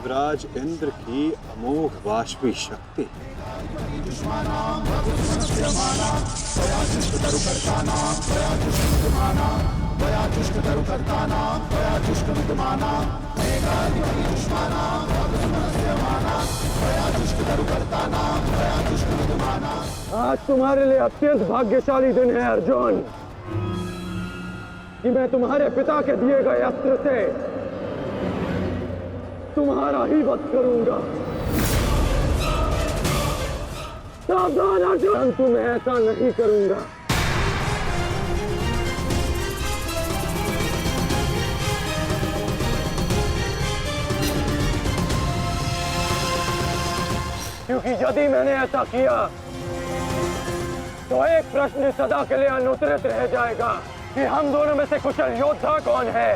देवराज इंद्र की अमोघ वाष्पी शक्ति। आज तुम्हारे लिए अत्यंत भाग्यशाली दिन है अर्जुन, कि मैं तुम्हारे पिता के दिए गए अस्त्र से तुम्हारा ही वध करूंगा। सावधान अर्जुन, परंतु मैं ऐसा नहीं करूंगा। क्योंकि यदि मैंने ऐसा किया तो एक प्रश्न सदा के लिए अनुत्तरित रह जाएगा कि हम दोनों में से कुशल योद्धा कौन है।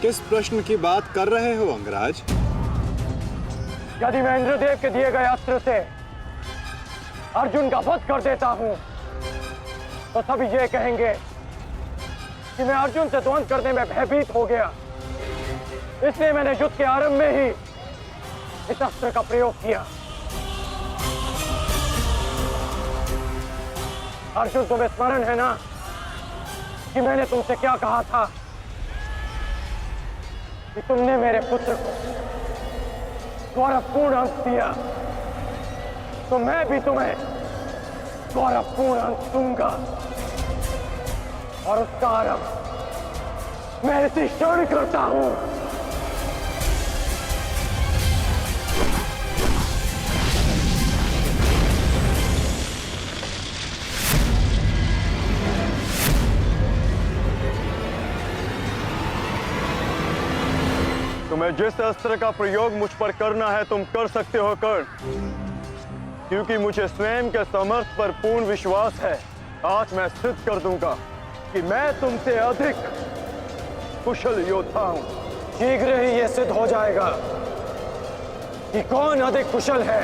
किस प्रश्न की बात कर रहे हो अंगराज? यदि मैं इंद्रदेव के दिए गए अस्त्र से अर्जुन का वध कर देता हूं तो सभी ये कहेंगे कि मैं अर्जुन से द्वंद्व करने में भयभीत हो गया, इसलिए मैंने युद्ध के आरंभ में ही इस अस्त्र का प्रयोग किया। अर्जुन, तुम्हें स्मरण है ना कि मैंने तुमसे क्या कहा था कि तुमने मेरे पुत्र को गौरवपूर्ण अंश दिया, तो मैं भी तुम्हें गौरवपूर्ण अंश दूंगा, और उसका आरंभ मैं इसी क्षण करता हूं। तुम्हें जिस अस्त्र का प्रयोग मुझ पर करना है तुम कर सकते हो कर्ण, क्योंकि मुझे स्वयं के सामर्थ्य पर पूर्ण विश्वास है। आज मैं सिद्ध कर दूंगा कि मैं तुमसे अधिक कुशल योद्धा हूं। शीघ्र ही यह सिद्ध हो जाएगा कि कौन अधिक कुशल है।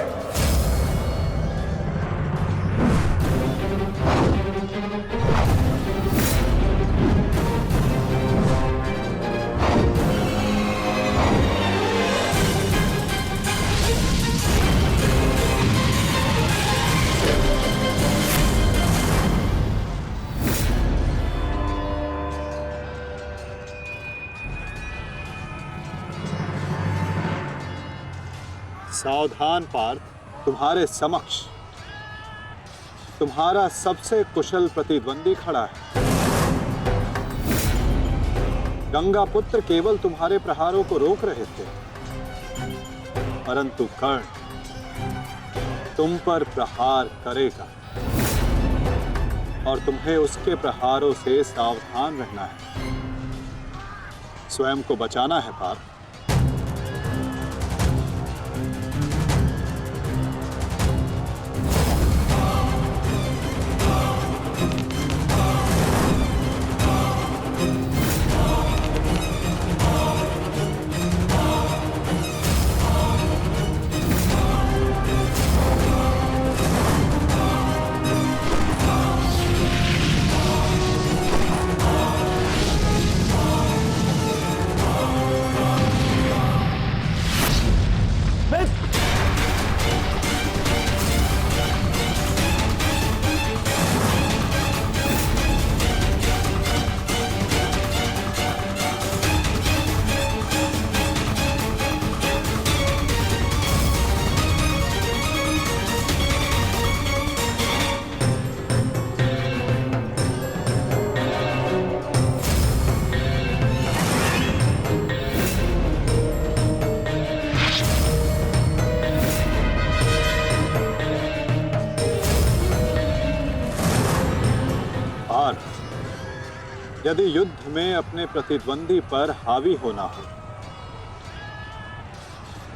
सावधान पार्थ, तुम्हारे समक्ष तुम्हारा सबसे कुशल प्रतिद्वंदी खड़ा है। गंगा पुत्र केवल तुम्हारे प्रहारों को रोक रहे थे, परंतु कर्ण तुम पर प्रहार करेगा और तुम्हें उसके प्रहारों से सावधान रहना है। स्वयं को बचाना है पार्थ। यदि युद्ध में अपने प्रतिद्वंदी पर हावी होना हो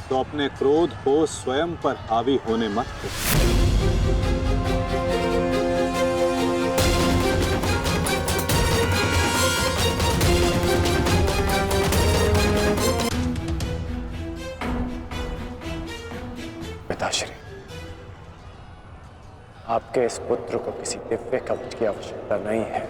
तो अपने क्रोध को स्वयं पर हावी होने मत दो। पिताश्री, आपके इस पुत्र को किसी दिव्य कवच की आवश्यकता नहीं है।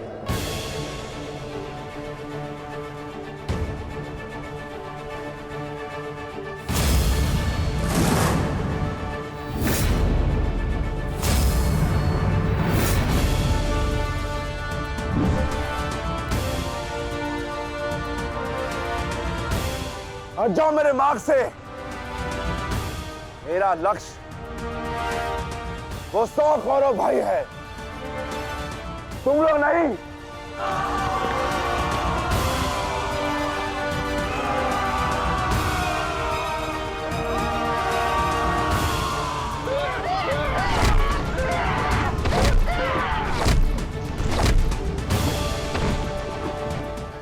हट जाओ मेरे मार्ग से। मेरा लक्ष्य वो 100 कौरव भाई है, तुम लोग नहीं।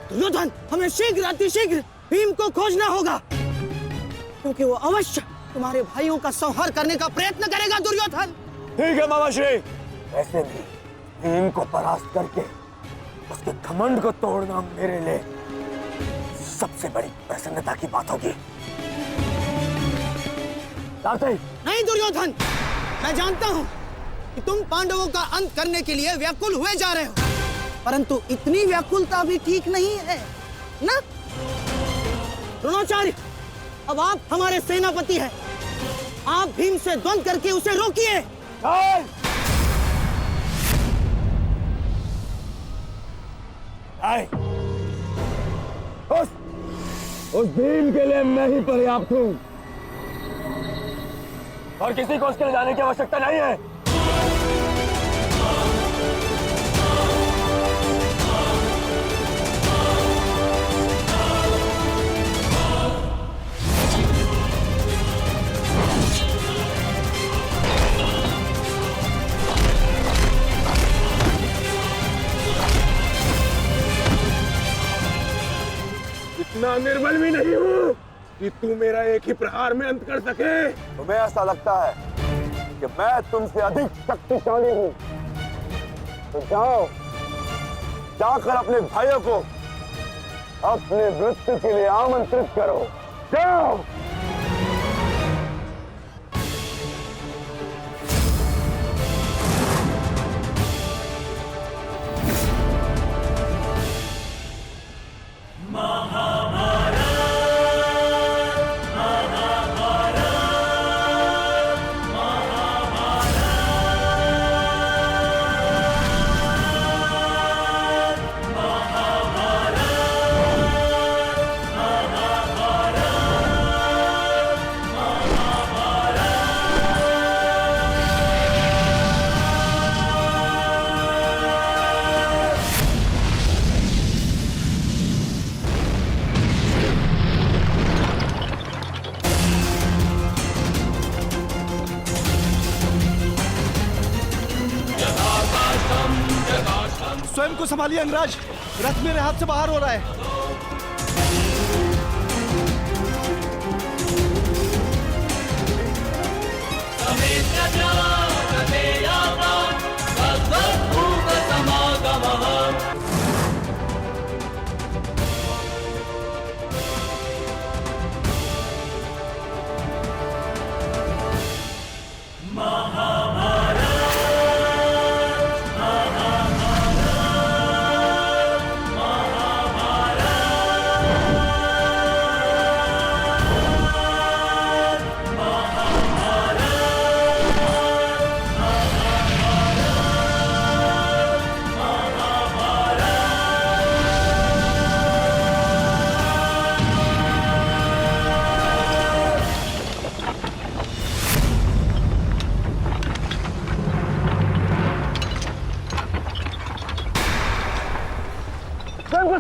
दुर्योधन, हमें शीघ्र अतिशीघ्र भीम को खोजना होगा, क्योंकि वो अवश्य तुम्हारे भाइयों का संहार करने का प्रयत्न करेगा। दुर्योधन, ठीक है मामाश्री। वैसे भी भीम को परास्त करके उसके घमंड को तोड़ना मेरे लिए सबसे बड़ी प्रसन्नता की बात होगी। नहीं दुर्योधन, मैं जानता हूं कि तुम पांडवों का अंत करने के लिए व्याकुल हुए जा रहे हो, परंतु इतनी व्याकुलता भी ठीक नहीं है ना? द्रोणाचार्य, अब आप हमारे सेनापति हैं, आप भीम से द्वंद्व करके उसे रोकिए। उस भीम के लिए मैं ही पर्याप्त हूं और किसी को उसके लिए जाने की आवश्यकता नहीं है। इतना निर्बल भी नहीं हूँ कि तू मेरा एक ही प्रहार में अंत कर सके। तुम्हें ऐसा लगता है कि मैं तुमसे अधिक शक्तिशाली हूँ, तो जाओ, जाकर अपने भाइयों को अपने मृत्यु के लिए आमंत्रित करो। जाओ। स्वयं को संभालिए अंगराज, रथ मेरे हाथ से बाहर हो रहा है।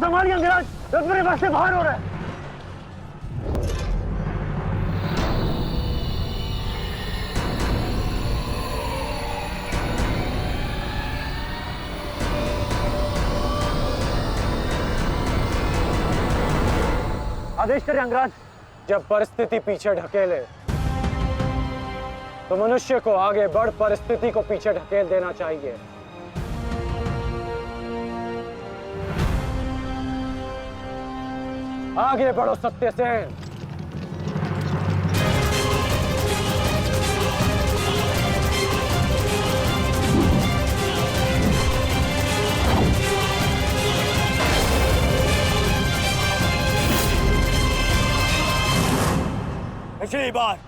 संभालिए अंगराज, रथ मेरे पास से बाहर हो रहा है। आदेश करें अंगराज। जब परिस्थिति पीछे ढकेले तो मनुष्य को आगे बढ़ परिस्थिति को पीछे ढकेल देना चाहिए। आगे बढ़ो सत्यसेन। पिछली बार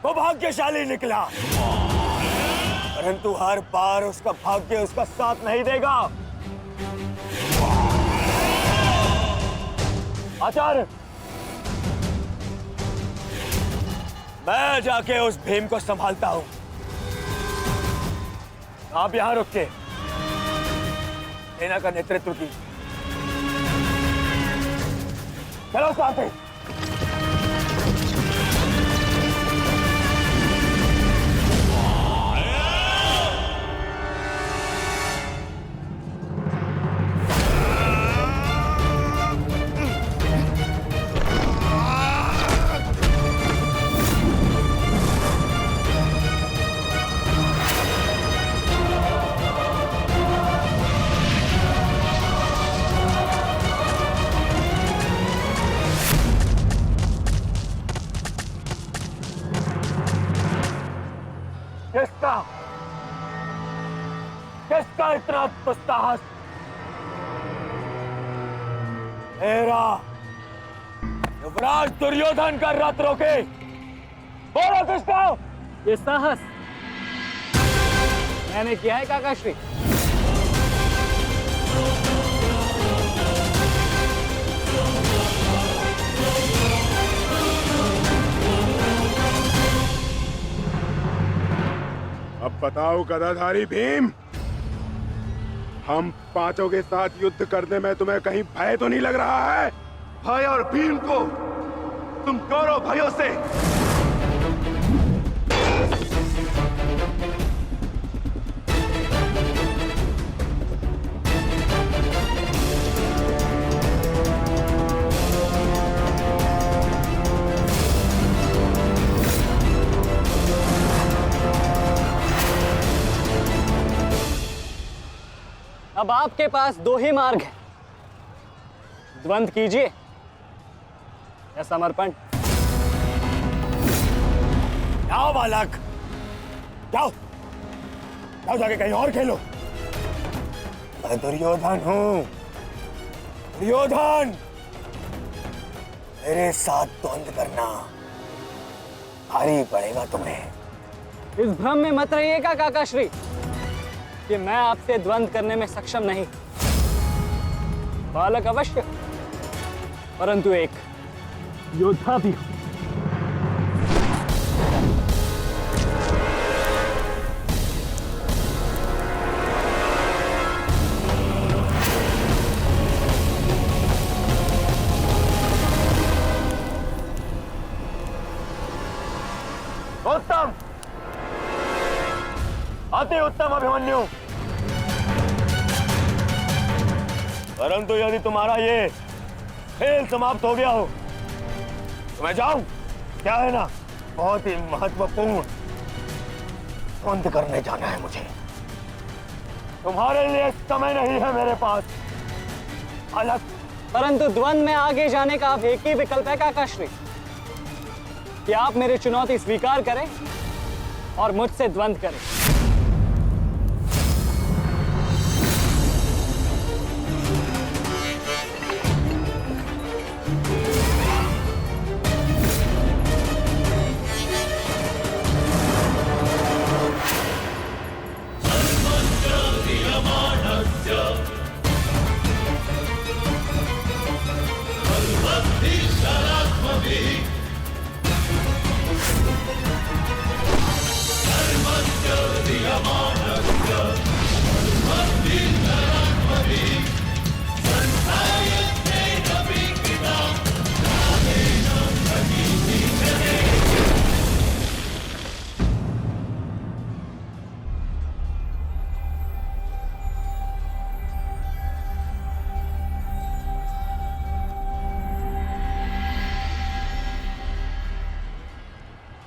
वो भाग्यशाली निकला, परंतु हर बार उसका भाग्य उसका साथ नहीं देगा। आचार्य, मैं जाके उस भीम को संभालता हूं। आप यहां रुक के सेना का नेतृत्व की। चलो साथ ही। किसका इतना दुस्साहस? मेरा युवराज दुर्योधन का रथ रोके। बोलो किसका? ये साहस मैंने किया है काकाश्री। अब बताओ गदाधारी भीम, हम पांचों के साथ युद्ध करने में तुम्हें कहीं भय तो नहीं लग रहा है? भाई और भीम को तुम कौरव भाइयों से अब आपके पास दो ही मार्ग हैं, द्वंद्व कीजिए या समर्पण। जाओ बालक, जाओ जाओ, जाके कहीं और खेलो। मैं दुर्योधन हूं, दुर्योधन। मेरे साथ द्वंद्व करना भारी पड़ेगा तुम्हें। इस भ्रम में मत रहिएगा काकाश्री कि मैं आपसे द्वंद्व करने में सक्षम नहीं। बालक अवश्य, परंतु एक योद्धा भी हूं। उत्तम, अति उत्तम अभिमन्यु। परंतु यदि तुम्हारा ये खेल समाप्त हो गया हो तो मैं जाऊं? क्या है ना, बहुत ही महत्वपूर्ण द्वंद्व करने जाना है मुझे। तुम्हारे लिए समय नहीं है मेरे पास अलग। परंतु द्वंद्व में आगे जाने का अब एक ही विकल्प है काकाश्री, कि आप मेरी चुनौती स्वीकार करें और मुझसे द्वंद्व करें।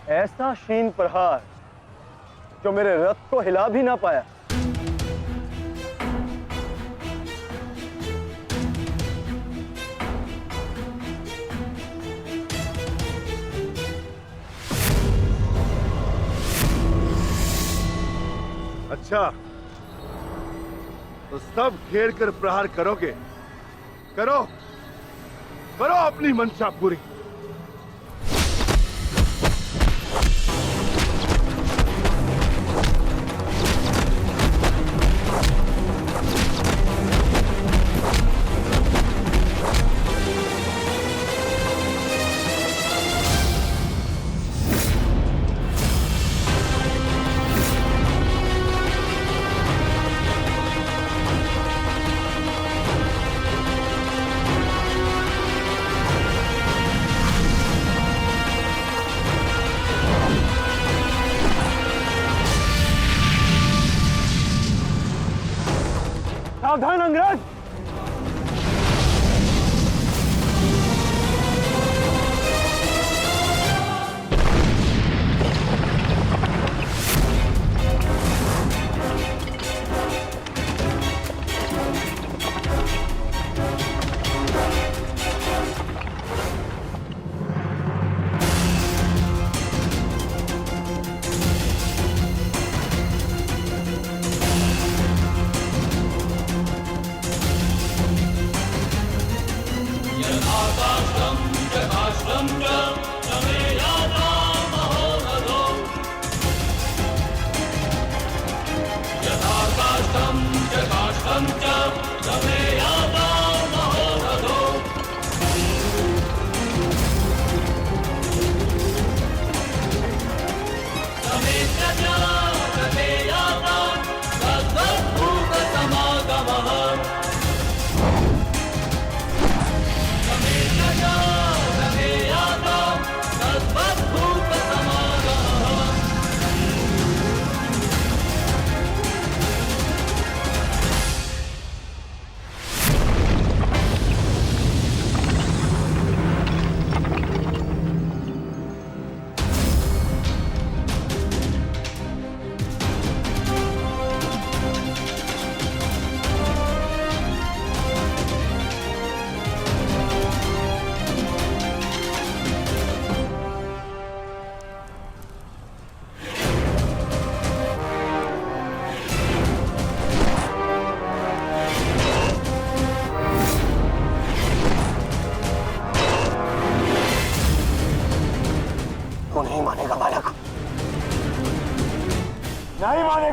ऐसा शीन प्रहार जो मेरे रथ को हिला भी ना पाया। अच्छा, तो सब घेर कर प्रहार करोगे? करो करो अपनी मंशा पूरी।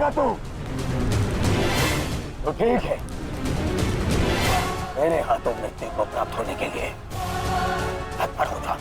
जाएगा तू? तो ठीक है, मेरे हाथों मृत्यु को प्राप्त होने के लिए तत्पर हो जा।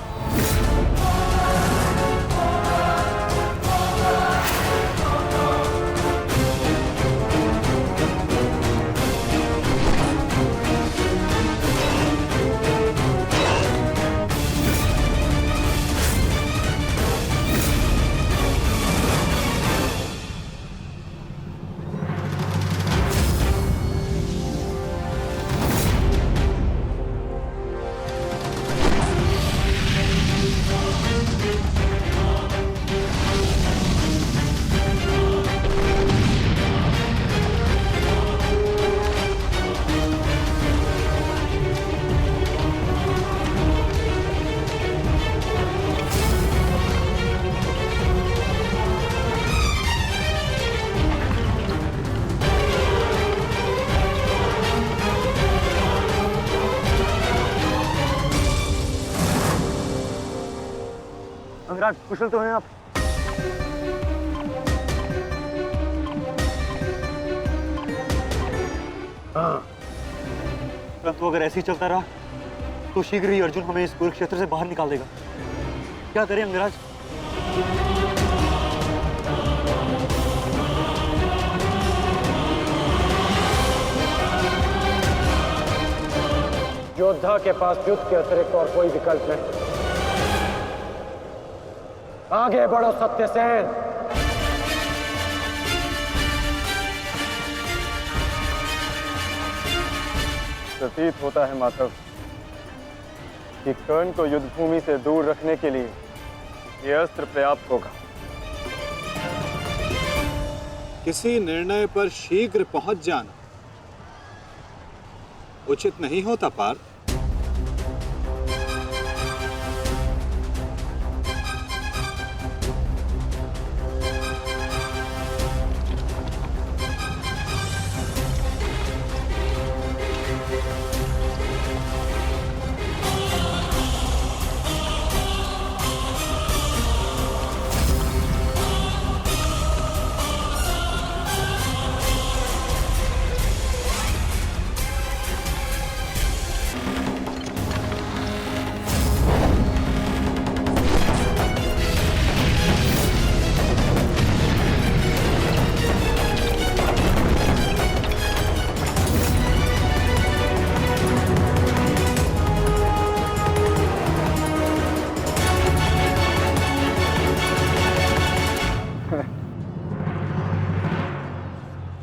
अंगराज, कुशल तो हैं आप? परंतु अगर ऐसे ही चलता रहा तो शीघ्र ही अर्जुन हमें इस कुरुक्षेत्र से बाहर निकाल देगा। क्या करें अंगराज? योद्धा के पास युद्ध के अतिरिक्त और कोई विकल्प नहीं। आगे बढ़ो सत्यसेन। प्रतीत होता है माधव कि कर्ण को युद्ध भूमि से दूर रखने के लिए ये अस्त्र पर्याप्त होगा। किसी निर्णय पर शीघ्र पहुंच जाना उचित नहीं होता पार्थ।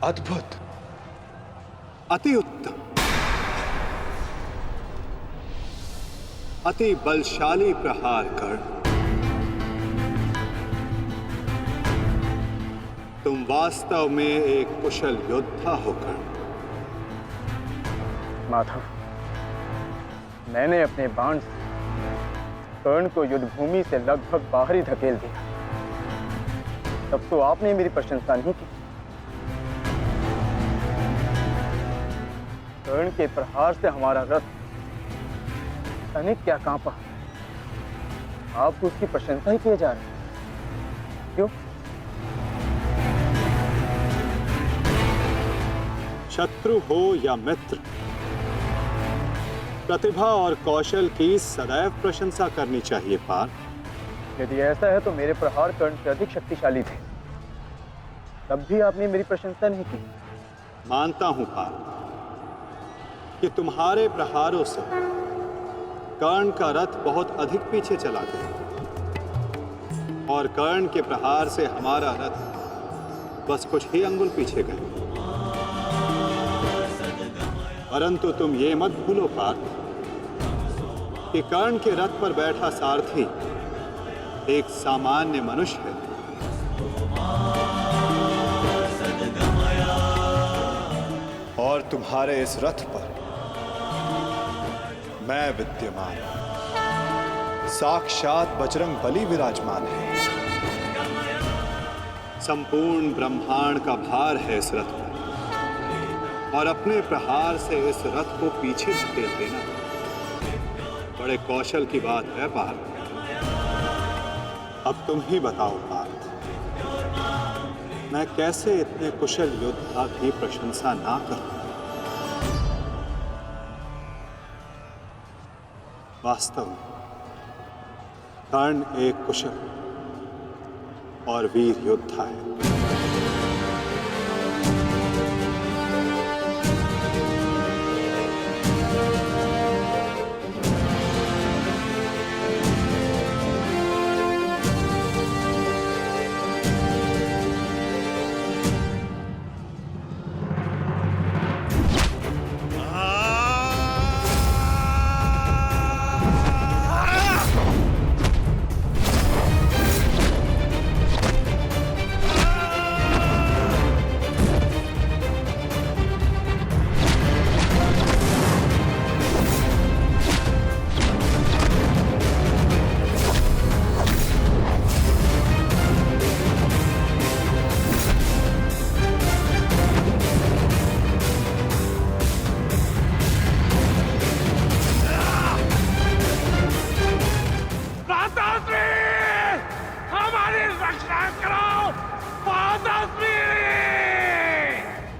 अद्भुत, अति उत्तम, अति बलशाली प्रहार कर्ण। तुम वास्तव में एक कुशल योद्धा हो कर्ण। माधव, मैंने अपने बाण से कर्ण को युद्ध भूमि से लगभग बाहर ही धकेल दिया। तब तो आपने मेरी प्रशंसा नहीं की। कर्ण के प्रहार से हमारा रथ तनिक क्या कांपा। आप उसकी प्रशंसा ही किए जा रहे हैं, क्यों? शत्रु हो या मित्र, प्रतिभा और कौशल की सदैव प्रशंसा करनी चाहिए पार्थ। यदि ऐसा है तो मेरे प्रहार कर्ण से अधिक शक्तिशाली थे, तब भी आपने मेरी प्रशंसा नहीं की। मानता हूं पार्थ कि तुम्हारे प्रहारों से कर्ण का रथ बहुत अधिक पीछे चला गया और कर्ण के प्रहार से हमारा रथ बस कुछ ही अंगुल पीछे गए। परंतु तुम ये मत भूलो पार्थ कि कर्ण के रथ पर बैठा सारथी एक सामान्य मनुष्य है। और तुम्हारे इस रथ पर मैं विद्यमान, साक्षात बजरंग बली विराजमान है। संपूर्ण ब्रह्मांड का भार है इस रथ पर और अपने प्रहार से इस रथ को पीछे धकेल देना बड़े कौशल की बात है पार्थ। अब तुम ही बताओ पार्थ, मैं कैसे इतने कुशल योद्धा की प्रशंसा ना करूं। वास्तव में कर्ण एक कुशल और वीर योद्धा है।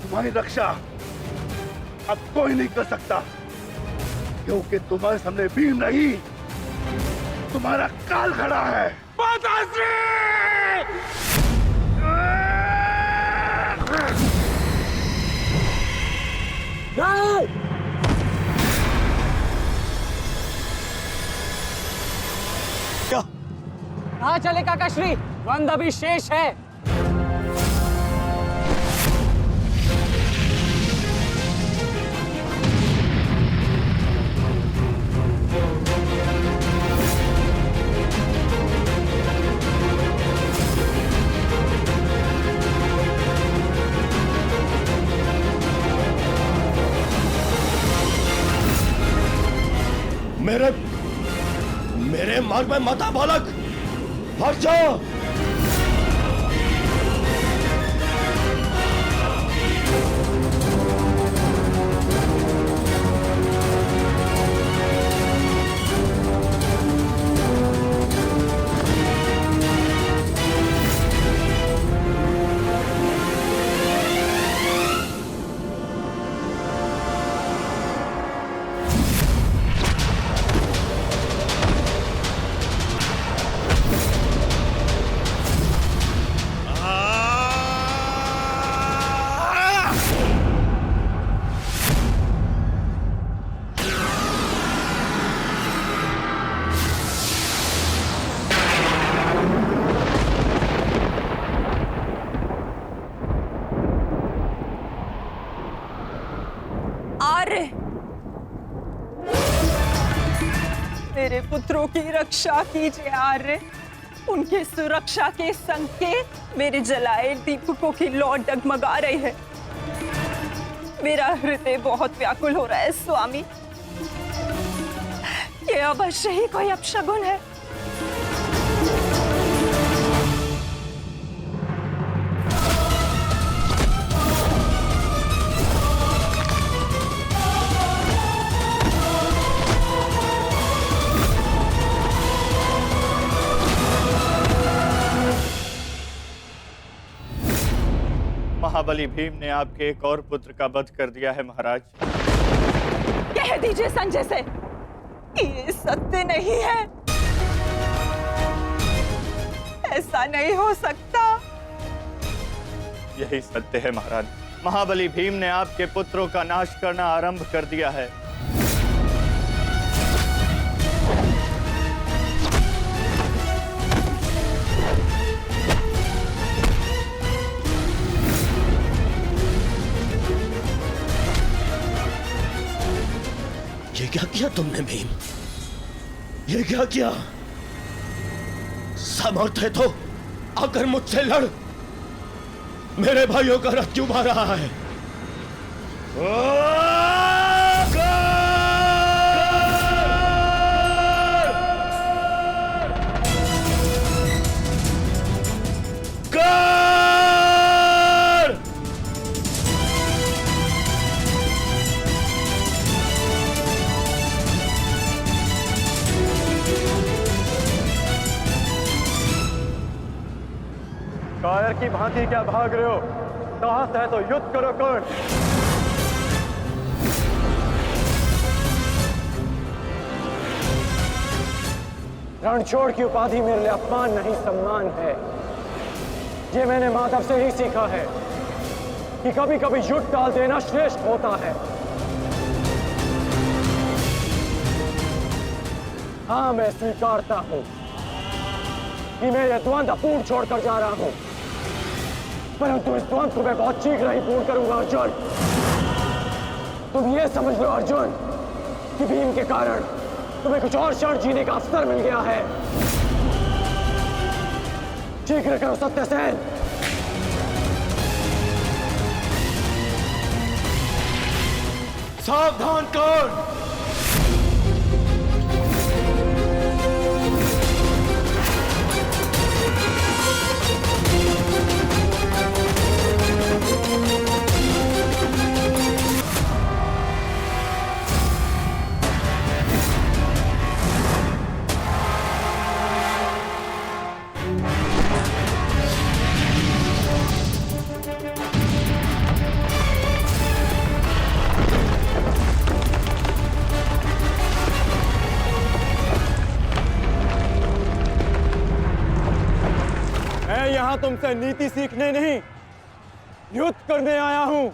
तुम्हारी रक्षा अब कोई नहीं कर सकता, क्योंकि तुम्हारे सामने भीम नहीं, तुम्हारा काल खड़ा है। कहाँ चले काकाश्री? द्वंद्व अभी शेष है। मेरे मार्ग में मत आ बालक, हट जाओ। मेरे पुत्रों की रक्षा कीजिए आर्य। उनकी सुरक्षा के संकेत मेरे जलाए दीपकों की लौ डगमगा रही है। मेरा हृदय बहुत व्याकुल हो रहा है स्वामी। ये अवश्य ही कोई अपशगुन है। महाबली भीम ने आपके एक और पुत्र का वध कर दिया है महाराज। कह दीजिए संजय से ये सत्य नहीं है। ऐसा नहीं हो सकता। यही सत्य है महाराज। महाबली भीम ने आपके पुत्रों का नाश करना आरंभ कर दिया है। ये क्या किया तुमने भीम? ये क्या किया? सामर्थ्य है तो आकर मुझसे लड़। मेरे भाइयों का रथ क्यों भा रहा है? कायर की भांति क्या भाग रहे हो? साहस है तो युद्ध करो कर्ण। रणछोड़ की उपाधि मेरे लिए अपमान नहीं सम्मान है। ये मैंने माधव से ही सीखा है कि कभी कभी युद्ध टाल देना श्रेष्ठ होता है। हाँ, मैं स्वीकारता हूं कि मैं यह द्वंद्व पूर्ण छोड़कर जा रहा हूं, परंतु इस द्वंद्व को मैं बहुत शीघ्र ही पूर्ण करूंगा अर्जुन। तुम ये समझ लो अर्जुन कि भीम के कारण तुम्हें कुछ और क्षण जीने का अवसर मिल गया है। शीघ्र करो सत्यसेन। सावधान कर्ण। यहां तुमसे नीति सीखने नहीं, युद्ध करने आया हूं।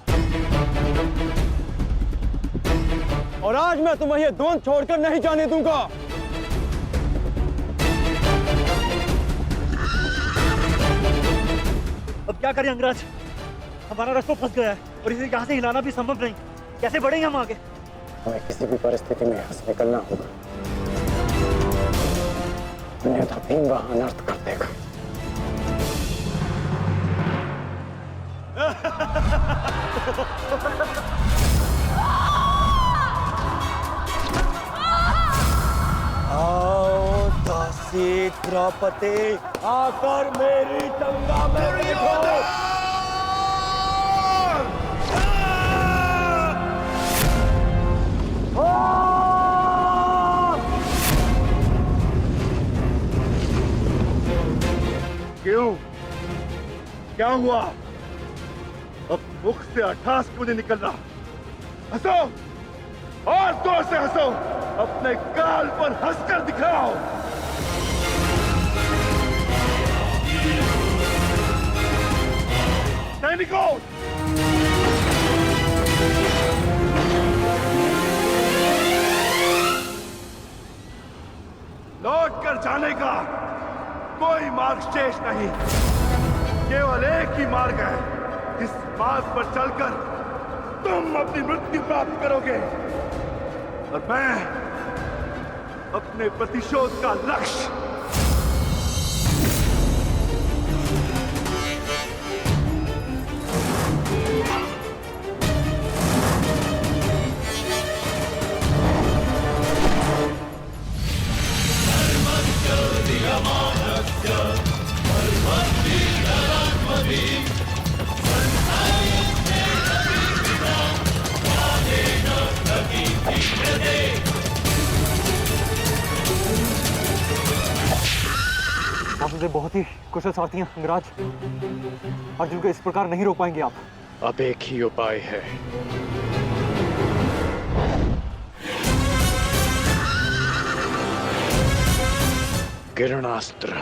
और आज मैं तुम्हें यह द्वंद्व छोड़कर नहीं जाने दूंगा। अब क्या करें अंगराज? हमारा रास्ता फंस गया है और इसे यहाँ से हिलाना भी संभव नहीं। कैसे बढ़ेंगे हम आगे? हमें किसी भी परिस्थिति में यहाँ से निकलना होगा, अन्यथा भीम वहां अनर्थ कर देगा। आओ दासी द्रौपदी, आकर मेरी टंगा में बैठो। क्यों? क्या हुआ? अब मुख से अट्ठास क्यों नहीं निकल रहा? हंसो और जोर से हंसो, अपने गाल पर हंसकर दिखाओ। सैनिकों, लौट कर जाने का कोई मार्ग शेष नहीं, केवल एक ही मार्ग है। इस मार्ग पर चलकर तुम अपनी मृत्यु प्राप्त करोगे और मैं अपने प्रतिशोध का लक्ष्य आप मुझे बहुत ही कुशल सारथी हैं अंगराज। अर्जुन को इस प्रकार नहीं रोक पाएंगे आप। अब एक ही उपाय है, किरणास्त्र।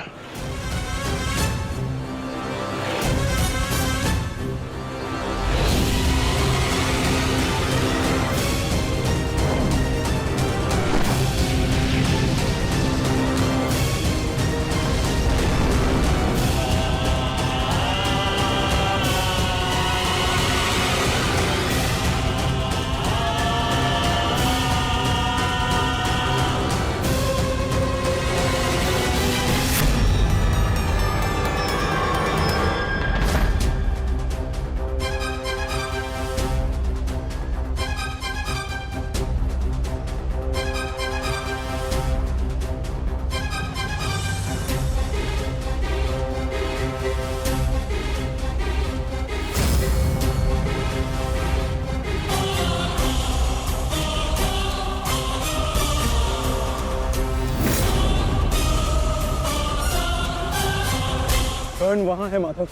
कर्ण वहां है माधव।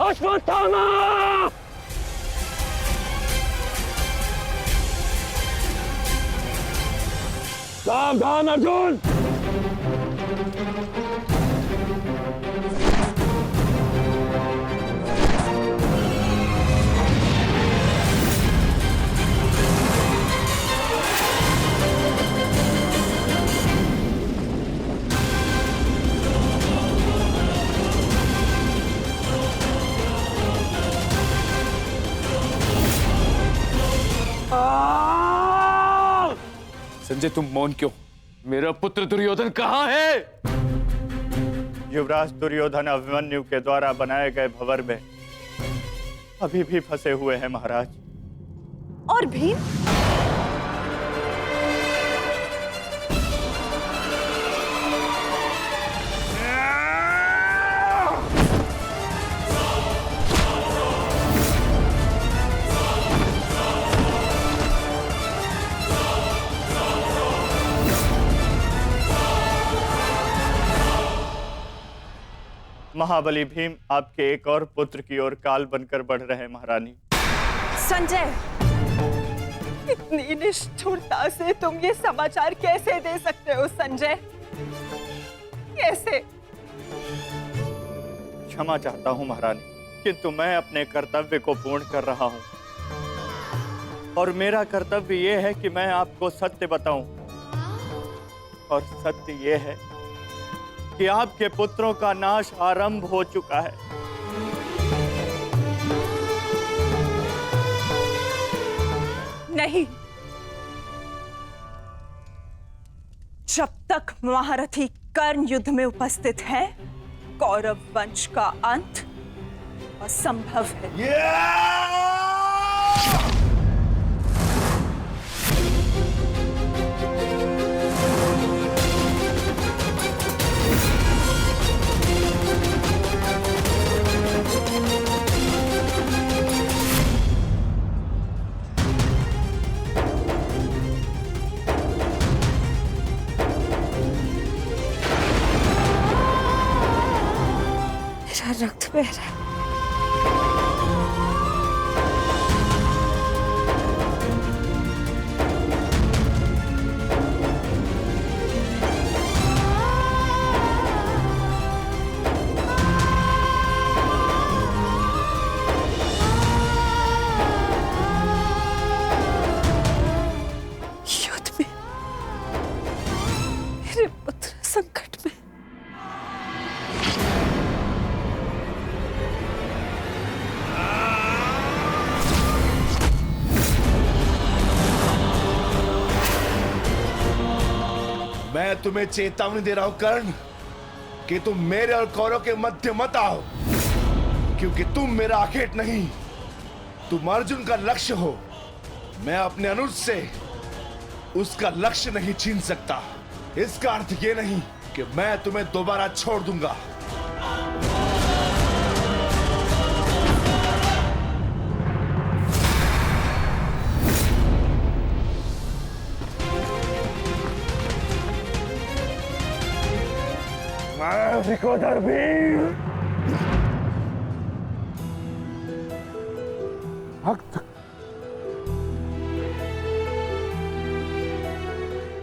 अश्वत्थामा! सावधान अर्जुन! संजय तुम मौन क्यों? मेरा पुत्र दुर्योधन कहाँ है? युवराज दुर्योधन अभिमन्यु के द्वारा बनाए गए भंवर में अभी भी फंसे हुए हैं महाराज। और भीम? महाबली भीम आपके एक और पुत्र की ओर काल बनकर बढ़ रहे हैं महारानी। संजय, इतनी निष्ठुरता से तुम ये समाचार कैसे दे सकते हो संजय? कैसे? क्षमा चाहता हूं महारानी, किंतु मैं अपने कर्तव्य को पूर्ण कर रहा हूं और मेरा कर्तव्य यह है कि मैं आपको सत्य बताऊं। और सत्य यह है कि आपके पुत्रों का नाश आरंभ हो चुका है। नहीं, जब तक महारथी कर्ण युद्ध में उपस्थित है, कौरव वंश का अंत असंभव है। मेरा रक्त बह रहा है। युद्ध में मेरे पुत्र संकट में। मैं तुम्हें चेतावनी दे रहा हूं कर्ण कि तुम मेरे और कौरव के मध्य मत आओ, क्योंकि तुम मेरा आखेट नहीं, तुम अर्जुन का लक्ष्य हो। मैं अपने अनुज से उसका लक्ष्य नहीं छीन सकता। इसका अर्थ ये नहीं कि मैं तुम्हें दोबारा छोड़ दूंगा। विकोधर भीम, भक्त,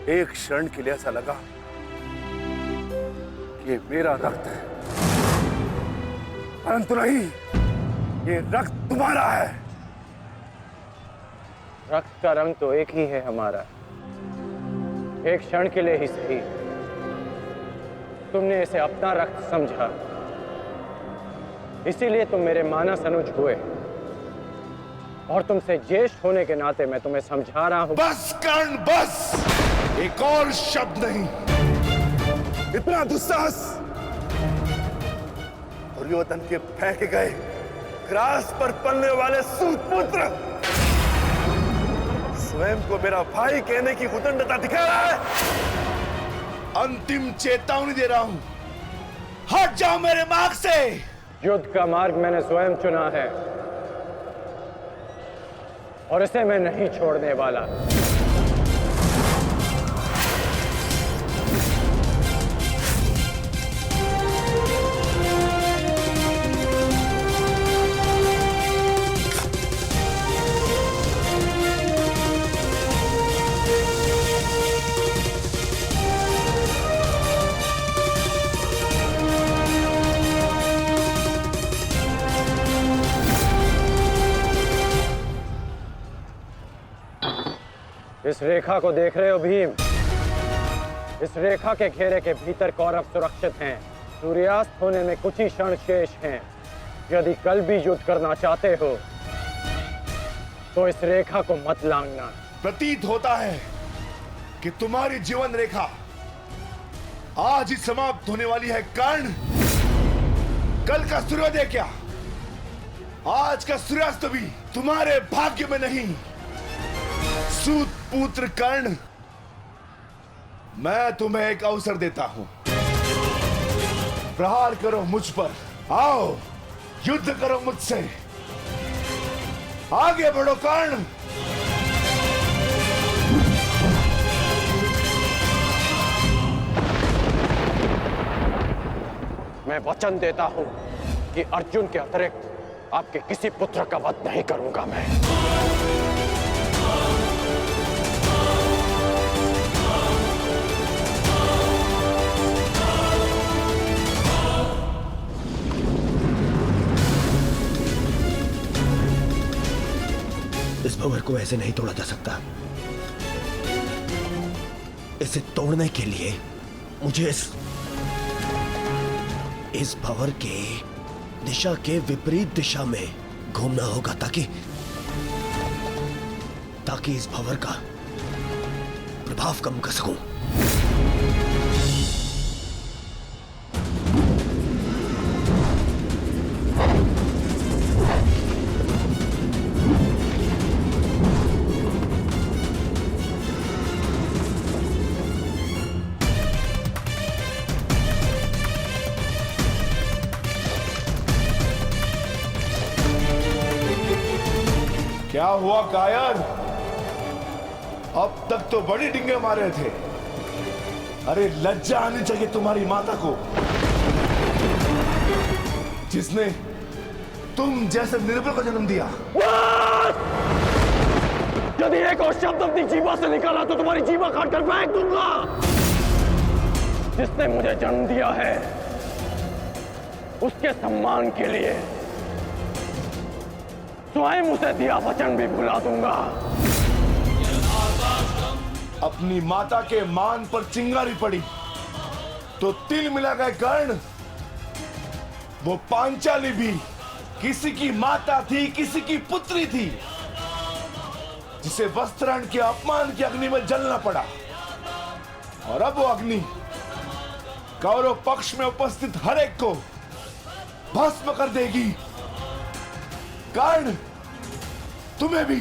एक क्षण के लिए ऐसा लगा कि ये मेरा रक्त है, परंतु नहीं, ये रक्त तुम्हारा है। रक्त का रंग तो एक ही है हमारा। एक क्षण के लिए ही सही तुमने इसे अपना रक्त समझा, इसीलिए तुम मेरे मानस अनुज हुए और तुमसे ज्येष्ठ होने के नाते मैं तुम्हें समझा रहा हूं। बस कर्ण बस, एक और शब्द नहीं। इतना दुस्साहस दुर्योधन के फेंके गए ग्रास पर पलने वाले सूतपुत्र स्वयं को मेरा भाई कहने की उदंडता दिखा रहा है। अंतिम चेतावनी दे रहा हूं, हट जाओ मेरे मार्ग से। युद्ध का मार्ग मैंने स्वयं चुना है और इसे मैं नहीं छोड़ने वाला। इस रेखा को देख रहे हो भीम? इस रेखा के घेरे के भीतर कौरव सुरक्षित हैं। सूर्यास्त होने में कुछ ही क्षण शेष हैं। यदि कल भी युद्ध करना चाहते हो तो इस रेखा को मत लांघना। प्रतीत होता है कि तुम्हारी जीवन रेखा आज ही समाप्त होने वाली है कर्ण। कल का सूर्योदय क्या, आज का सूर्यास्त भी तुम्हारे भाग्य में नहीं। सूत पुत्र कर्ण, मैं तुम्हें एक अवसर देता हूं। प्रहार करो मुझ पर, आओ युद्ध करो मुझसे। आगे बढ़ो कर्ण। मैं वचन देता हूं कि अर्जुन के अतिरिक्त आपके किसी पुत्र का वध नहीं करूंगा मैं। इस भंवर को ऐसे नहीं तोड़ा जा सकता। इसे तोड़ने के लिए मुझे इस भंवर के दिशा के विपरीत दिशा में घूमना होगा ताकि इस भंवर का प्रभाव कम कर सकूं। क्या हुआ कायर? अब तक तो बड़ी डिंगे मारे थे। अरे लज्जा आनी चाहिए तुम्हारी माता को, जिसने तुम जैसे निर्बल को जन्म दिया। यदि एक और शब्द अपनी जीवा से निकाला तो तुम्हारी जीवा काटकर फेंक दूंगा। जिसने मुझे जन्म दिया है उसके सम्मान के लिए स्वयं उसे दिया वचन भी भुला दूंगा। अपनी माता के मान पर चिंगारी पड़ी तो तिल मिला गए कर्ण। वो पांचाली भी किसी की माता थी, किसी की पुत्री थी, जिसे वस्त्राण के अपमान की अग्नि में जलना पड़ा। और अब वो अग्नि कौरव पक्ष में उपस्थित हर एक को भस्म कर देगी। कर्ण, तुम्हें भी।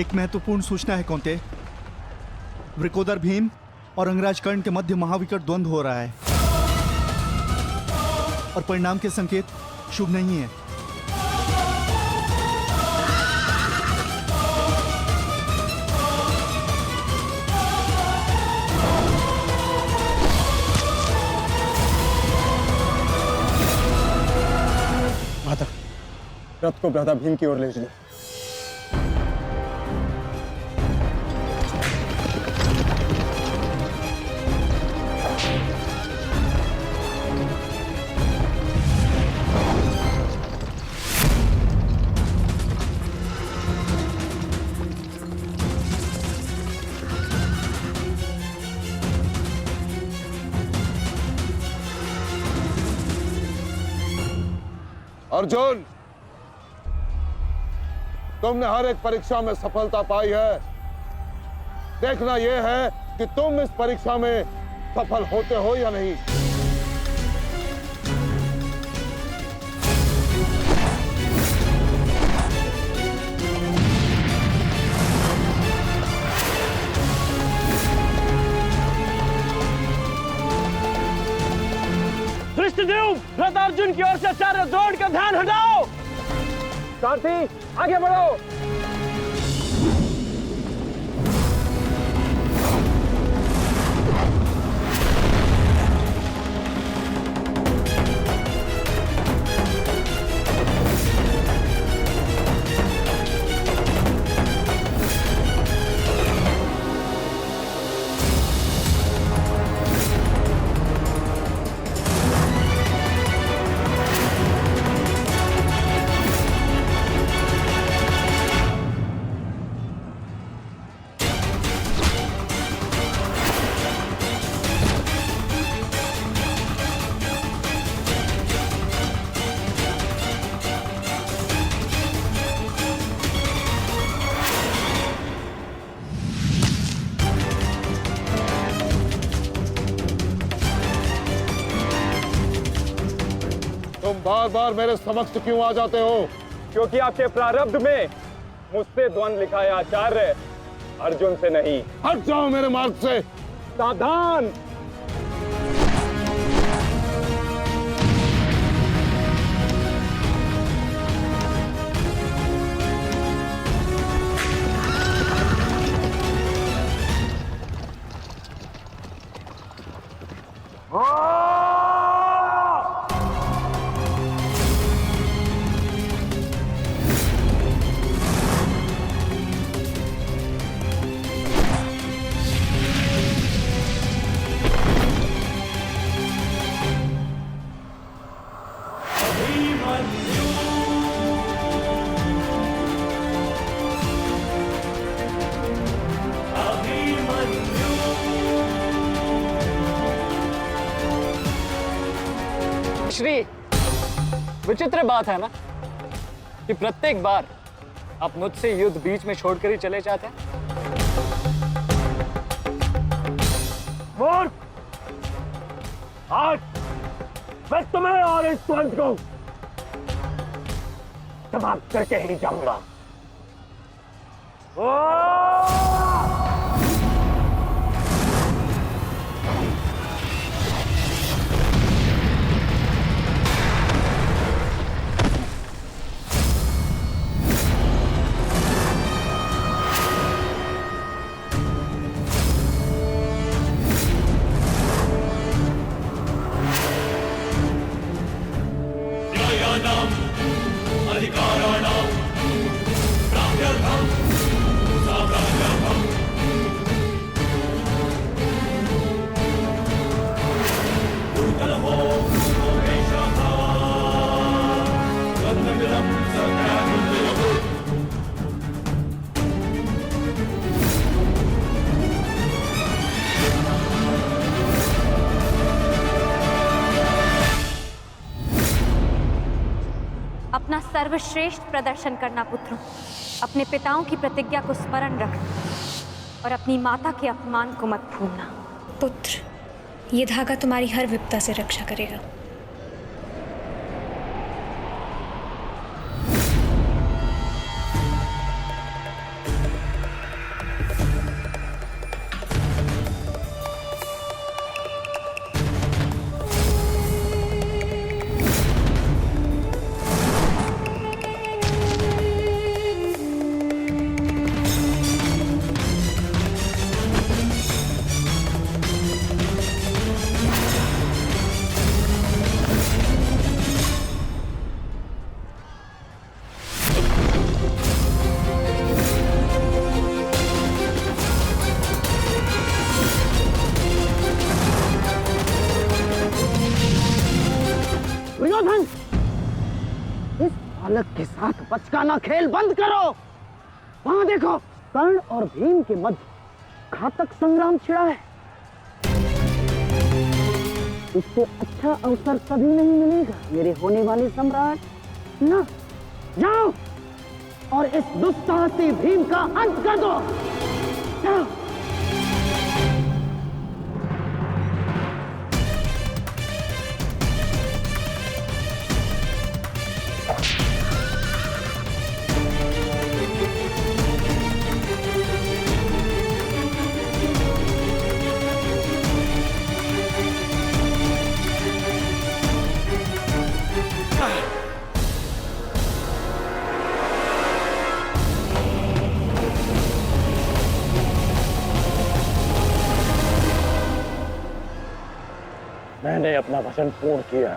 एक महत्वपूर्ण सूचना है कौंते। वृकोदर भीम और अंगराज कर्ण के मध्य महाविकट द्वंद्व हो रहा है और परिणाम के संकेत शुभ नहीं है। माता, रथ को भ्राता भीम की ओर ले चलो। अर्जुन, तुमने हर एक परीक्षा में सफलता पाई है। देखना यह है कि तुम इस परीक्षा में सफल होते हो या नहीं। धृष्टद्युम्न, भ्राता अर्जुन की ओर से सारे द्रोण का ध्यान हटाओ। सारथी आगे बढ़ो। तुम बार बार मेरे समक्ष क्यों आ जाते हो? क्योंकि आपके प्रारब्ध में मुझसे द्वंद्व लिखा है आचार्य, अर्जुन से नहीं। हट जाओ मेरे मार्ग से। सावधान। श्री, विचित्र बात है ना कि प्रत्येक बार आप मुझसे युद्ध बीच में छोड़कर ही चले जाते हैं। मूर्ख! आज मैं तुम्हें और इस द्वंद्व को समाप्त करके ही जाऊंगा। अपना सर्वश्रेष्ठ प्रदर्शन करना पुत्रों, अपने पिताओं की प्रतिज्ञा को स्मरण रखना और अपनी माता के अपमान को मत भूलना। पुत्र, ये धागा तुम्हारी हर विपदा से रक्षा करेगा। दुर्योधन, इस बालक के साथ बचकाना खेल बंद करो। वहां देखो, कर्ण और भीम के मध्य घातक संग्राम छिड़ा है। इससे अच्छा अवसर कभी नहीं मिलेगा मेरे होने वाले सम्राट। ना, जाओ और इस दुस्साहसी भीम का अंत कर दो। जाओ। मैंने अपना वचन पूर्ण किया।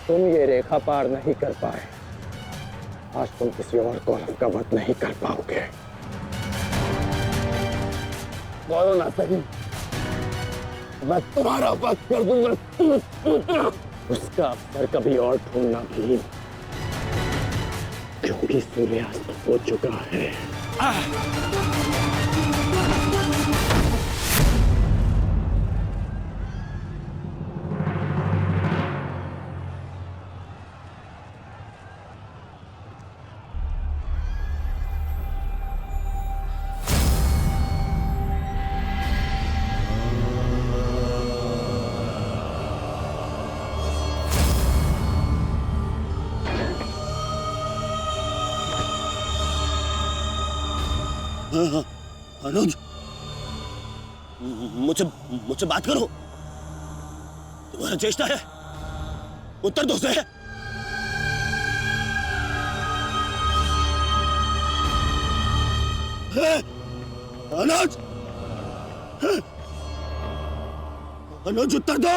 तुम ये रेखा पार नहीं कर पाए, आज तुम किसी और कौरव का वध नहीं कर पाओगे। बोलो ना सही, मैं तुम्हारा वध कर दूंगा। उसका अवसर कभी और ढूंढना भी, क्योंकि सूर्यास्त हो चुका है। अनुज, मुझसे बात करो। तुम्हारा चेष्टा है, उत्तर दो से। अनुज, अनुज उत्तर दो।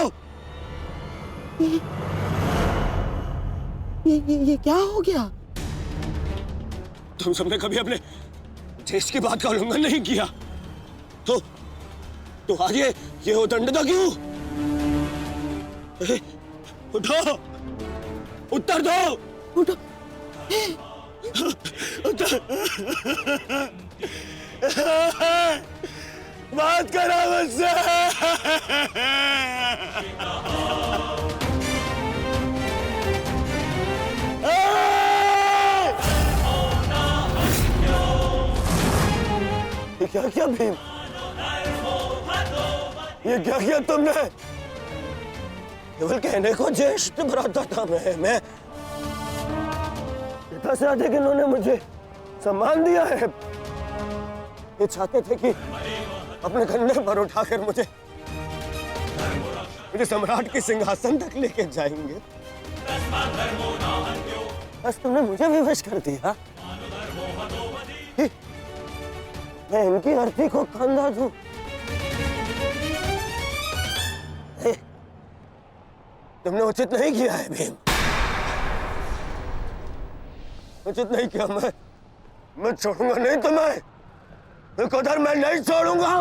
ये क्या हो गया? तुम सबने कभी अपने देश की बात का उल्लंघन नहीं किया, तो आज ये उदंडता क्यों? उठो, उत्तर दो। उठो। बात करो मुझसे। ये क्या किया भीम? ये क्या किया तुमने? केवल कहने को ज्येष्ठ भ्राता था मैं पिता से अधिक इन्होंने मुझे सम्मान दिया है। ये चाहते थे कि अपने कंधे पर उठाकर मुझे सम्राट के सिंहासन तक लेके जाएंगे। बस तुमने मुझे विवश कर दिया। मैं इनकी अर्थी को कंधा दूं। तुमने उचित नहीं किया है भीम, उचित नहीं किया। मैं छोड़ूंगा नहीं तुम्हें, विरकोदर मैं नहीं छोड़ूंगा।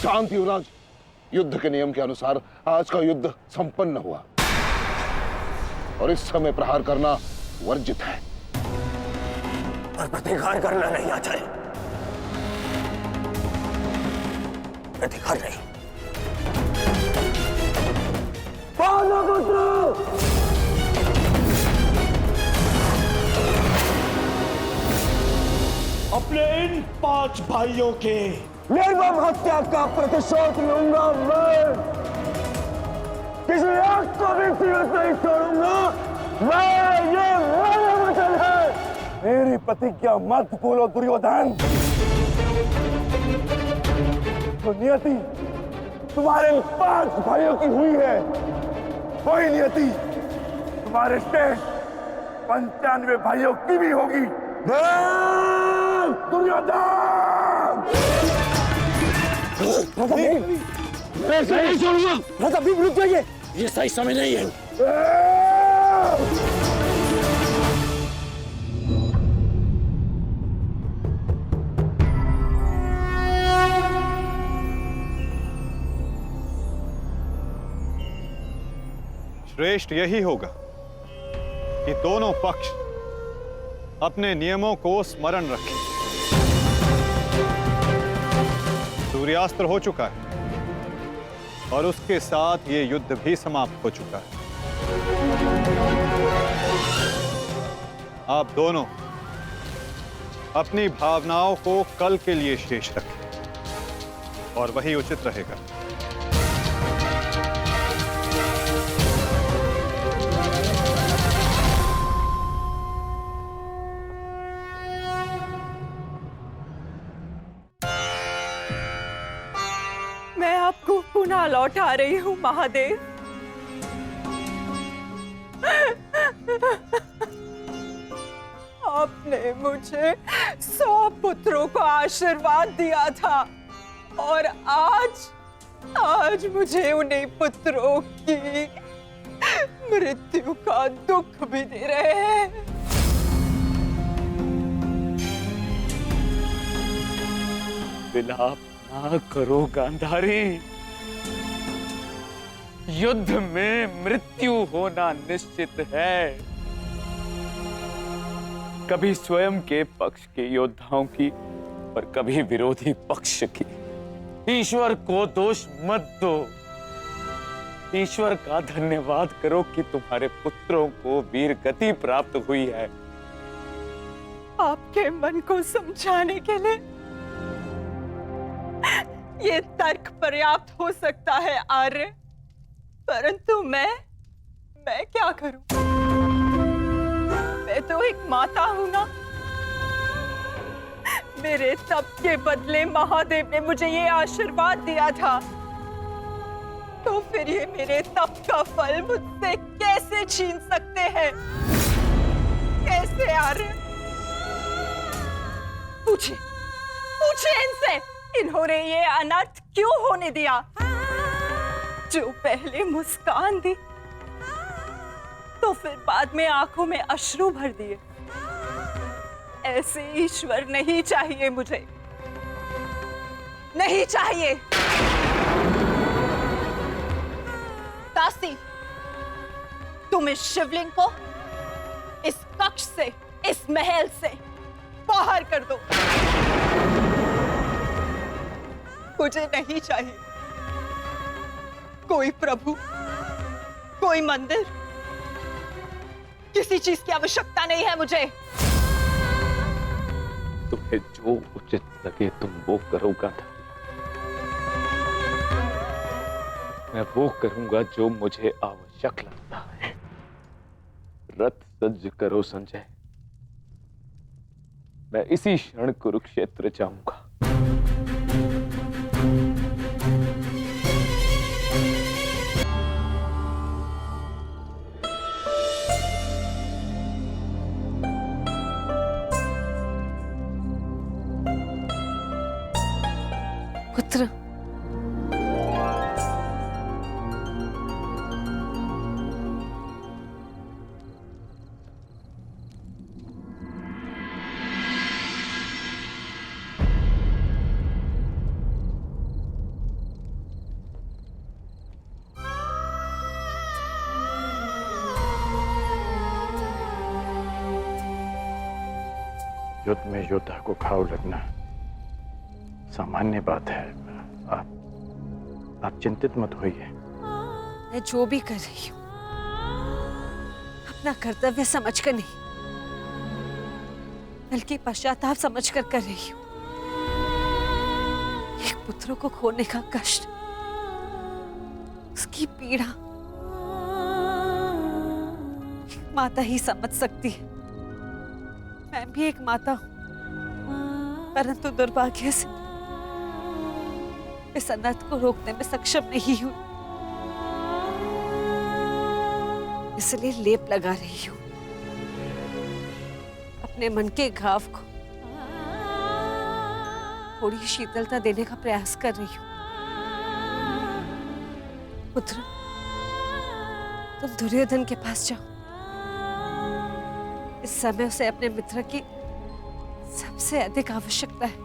शांत युवराज, युद्ध के नियम के अनुसार आज का युद्ध संपन्न हुआ और इस समय प्रहार करना वर्जित है। पर प्रतिकार करना नहीं आता है। प्रतिकार नहीं। अपने इन 5 भाइयों के निर्मम हत्या का प्रतिशोध लूंगा मैं। किसी एक को भी जीवित नहीं छोड़ूंगा मैं। ये मेरा वचन है। मेरी प्रतिज्ञा मत भूलो दुर्योधन। तो नियति तुम्हारे 5 भाइयों की हुई है, वही नियति तुम्हारे शेष 95 भाइयों की भी होगी। दुर्योधन! मैं नहीं छोड़ूंगा। अभी रुक जाइए, ये सही समय नहीं है। श्रेष्ठ यही होगा कि दोनों पक्ष अपने नियमों को स्मरण रखें। सूर्यास्त्र हो चुका है और उसके साथ ये युद्ध भी समाप्त हो चुका है। आप दोनों अपनी भावनाओं को कल के लिए शेष रखें और वही उचित रहेगा। मैं आपको पुनः लौटा रही हूँ महादेव। आपने मुझे 100 पुत्रों को आशीर्वाद दिया था और आज मुझे उन्हीं पुत्रों की मृत्यु का दुख भी दे रहे हैं। विलाप ना करो गांधारी। युद्ध में मृत्यु होना निश्चित है। कभी स्वयं के पक्ष के योद्धाओं की और कभी विरोधी पक्ष की। ईश्वर को दोष मत दो। ईश्वर का धन्यवाद करो कि तुम्हारे पुत्रों को वीर गति प्राप्त हुई है। आपके मन को समझाने के लिए ये तर्क पर्याप्त हो सकता है आर्य, परंतु मैं क्या करूं? मैं तो एक माता हूं ना। मेरे तप के बदले महादेव ने मुझे ये आशीर्वाद दिया था, तो फिर ये मेरे तप का फल मुझसे कैसे छीन सकते हैं? कैसे आर्य? पूछे इनसे, इन्होंने ये अनर्थ क्यों होने दिया? जो पहले मुस्कान दी तो फिर बाद में आंखों में अश्रु भर दिए। ऐसे ईश्वर नहीं चाहिए मुझे, नहीं चाहिए। दासी, तुम इस शिवलिंग को इस कक्ष से, इस महल से बाहर कर दो। मुझे नहीं चाहिए कोई प्रभु, कोई मंदिर, किसी चीज की आवश्यकता नहीं है मुझे। तुम्हें जो उचित लगे तुम वो करो गांधारी। मैं वो करूंगा जो मुझे आवश्यक लगता है। रथ सज्ज करो संजय। मैं इसी क्षण कुरुक्षेत्र जाऊंगा। पुत्र, युद्ध में योद्धा को घाव लगना सामान्य बात है। आप चिंतित मत होइए। मैं जो भी कर रही हूँ अपना कर्तव्य समझकर नहीं, बल्कि पश्चाताप समझकर कर रही हूँ। एक पुत्र को खोने का कष्ट, उसकी पीड़ा एक माता ही समझ सकती है। मैं भी एक माता हूं, परंतु दुर्भाग्य से इस अनर्थ को रोकने में सक्षम नहीं हूं। इसलिए लेप लगा रही हूं, अपने मन के घाव को थोड़ी शीतलता देने का प्रयास कर रही हूं। पुत्र, तुम दुर्योधन के पास जाओ। इस समय उसे अपने मित्र की सबसे अधिक आवश्यकता है।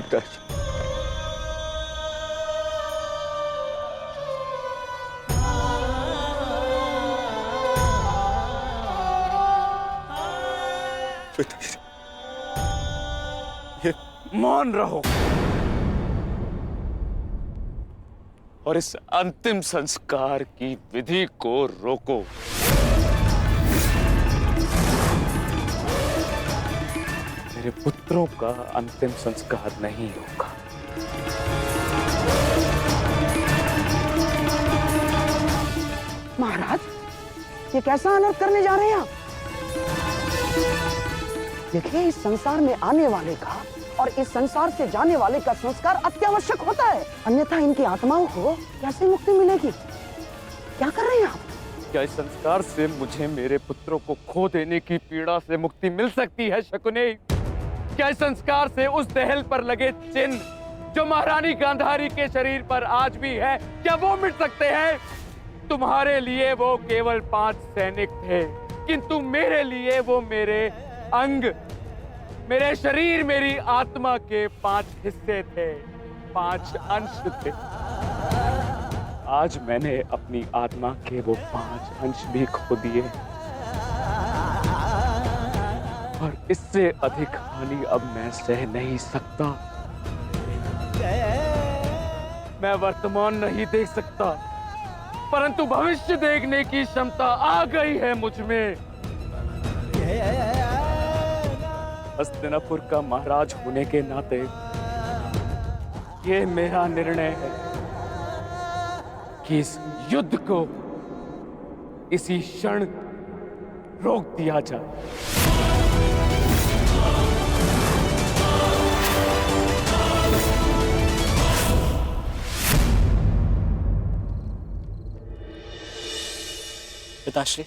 पिताश्री। पिताश्री, ये मौन रहो और इस अंतिम संस्कार की विधि को रोको। मेरे पुत्रों का अंतिम संस्कार नहीं होगा। महाराज, ये कैसा अनर्थ करने जा रहे हैं आप? देखिए, इस संसार में आने वाले का और इस संसार से जाने वाले का संस्कार अत्यावश्यक होता है, अन्यथा इनकी आत्माओं को कैसे मुक्ति मिलेगी? क्या कर रहे हैं आप? क्या इस संस्कार से मुझे मेरे पुत्रों को खो देने की पीड़ा से मुक्ति मिल सकती है शकुनी? क्या इस संस्कार से उस दहल पर लगे चिन्ह जो महारानी गांधारी के शरीर पर आज भी है, क्या वो मिट सकते हैं? तुम्हारे लिए वो केवल 5 सैनिक थे, किंतु मेरे लिए वो मेरे अंग, मेरे शरीर, मेरी आत्मा के 5 हिस्से थे, 5 अंश थे। आज मैंने अपनी आत्मा के वो 5 अंश भी खो दिए और इससे अधिक हानि अब मैं सह नहीं सकता। मैं वर्तमान नहीं देख सकता, परंतु भविष्य देखने की क्षमता आ गई है मुझ में। हस्तिनापुर का महाराज होने के नाते ये मेरा निर्णय है कि इस युद्ध को इसी क्षण रोक दिया जाए। पिताश्री,